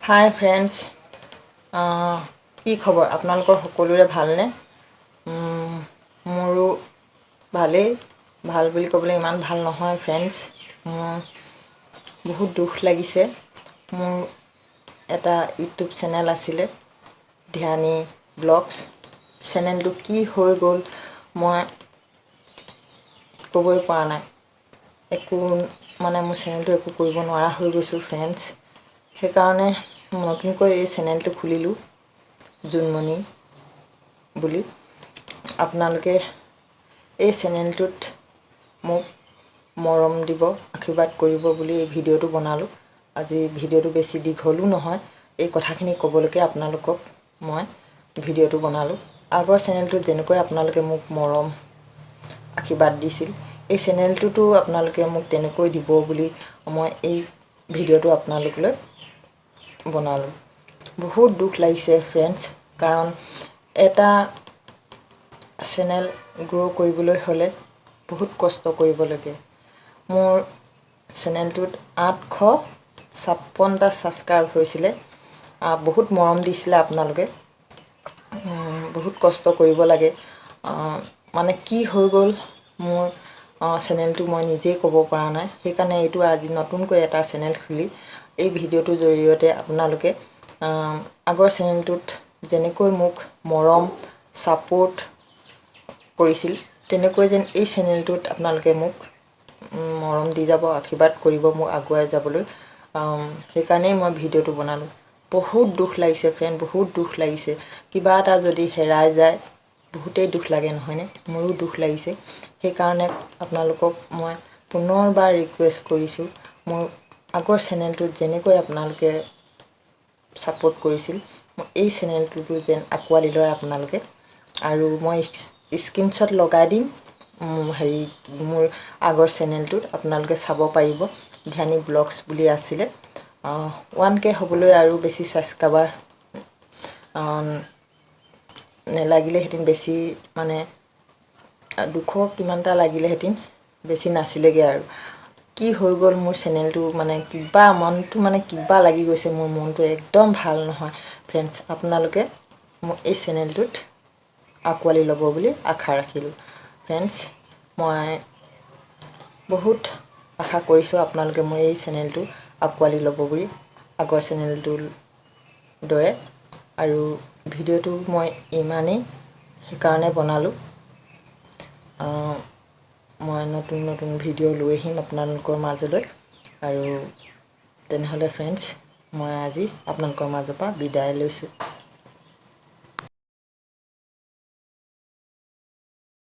হাই friends, কি খবৰ? আপোনালোকৰ সকলোৰে ভালনে? মোৰো ভালেই। ভাল বুলি ক'বলৈ ইমান ভাল নহয় ফ্ৰেণ্ডছ। বহুত দুখ লাগিছে। মোৰ এটা ইউটিউব চেনেল আছিলে, ধ্যানী ব্লগছ। চেনেলটো কি হৈ গ'ল মই ক'বই পৰা নাই। মোৰ চেনেলটো একো কৰিব নোৱাৰা হৈ গৈছোঁ ফ্ৰেণ্ডছ। সেইকাৰণে নতুনকৈ এই চেনেলটো খুলিলোঁ, জুনমণি বুলি। আপোনালোকে এই চেনেলটোত মোক মৰম দিব, আশীৰ্বাদ কৰিব বুলি এই ভিডিঅ'টো বনালোঁ। আজি ভিডিঅ'টো বেছি দীঘলো নহয়, এই কথাখিনি ক'বলৈকে আপোনালোকক মই ভিডিঅ'টো বনালোঁ। আগৰ চেনেলটোত যেনেকৈ আপোনালোকে মোক মৰম আশীৰ্বাদ দিছিল, এই চেনেলটোতো আপোনালোকে মোক তেনেকৈ দিব বুলি মই এই ভিডিঅ'টো আপোনালোকলৈ বনালোঁ। বহুত দুখ লাগিছে ফ্ৰেণ্ডছ, কাৰণ এটা চেনেল গ্ৰ' কৰিবলৈ হ'লে বহুত কষ্ট কৰিব লাগে। মোৰ চেনেলটোত 856টা ছাবস্ক্ৰাইব হৈছিলে। বহুত মৰম দিছিলে আপোনালোকে। বহুত কষ্ট কৰিব লাগে। কি হৈ গ'ল মোৰ চেনেলটো মই নিজেই ক'ব পৰা নাই। সেইকাৰণে এইটো আজি নতুনকৈ এটা চেনেল খুলি এই ভিডিঅ'টোৰ জৰিয়তে আপোনালোকে আগৰ চেনেলটোত যেনেকৈ মোক মৰম ছাপোৰ্ট কৰিছিল, তেনেকৈ যেন এই চেনেলটোত আপোনালোকে মোক মৰম দি যাব, আশীৰ্বাদ কৰিব মোক আগুৱাই যাবলৈ। সেইকাৰণেই মই ভিডিঅ'টো বনালোঁ। বহুত দুখ লাগিছে ফ্ৰেণ্ড, বহুত দুখ লাগিছে। কিবা এটা যদি হেৰাই যায় বহুতেই দুখ লাগে, নহয়নে? মোৰো দুখ লাগিছে। সেইকাৰণে আপোনালোকক মই পুনৰবাৰ ৰিকুৱেষ্ট কৰিছোঁ, মোৰ আগৰ চেনেলটোত যেনেকৈ আপোনালোকে ছাপোৰ্ট কৰিছিল, এই চেনেলটোতো যেন আঁকোৱালি লয় আপোনালোকে। আৰু মই স্ক্ৰীনশ্বট লগাই দিম মোৰ আগৰ চেনেলটোত, আপোনালোকে চাব পাৰিব। ধ্যানী ব্লগছ বুলি আছিলে। 1K হ'বলৈ আৰু বেছি ছাবস্ক্ৰাইবাৰ নেলাগিলেহেঁতেন, বেছি 200 কিমানটা লাগিলেহেঁতেন, বেছি নাছিলেগৈ আৰু। কি হৈ গ'ল মোৰ চেনেলটো, কিবা মনটো কিবা লাগি গৈছে। মোৰ মনটো একদম ভাল নহয় ফ্ৰেণ্ডছ। আপোনালোকে মোক এই চেনেলটোত আঁকোৱালি ল'ব বুলি আশা ৰাখিলোঁ ফ্ৰেণ্ডছ। মই বহুত আশা কৰিছোঁ আপোনালোকে মোৰ এই চেনেলটো আঁকোৱালি ল'ব বুলি, আগৰ চেনেলটোৰ দৰে। আৰু ভিডিঅ'টো মই ইমানেই সেইকাৰণে বনালোঁ। মই নতুন নতুন ভিডিঅ' লৈ আহিম আপোনালোকৰ মাজলৈ। আৰু তেনেহ'লে ফ্ৰেণ্ডছ, মই আজি আপোনালোকৰ মাজৰ পৰা বিদায় লৈছোঁ।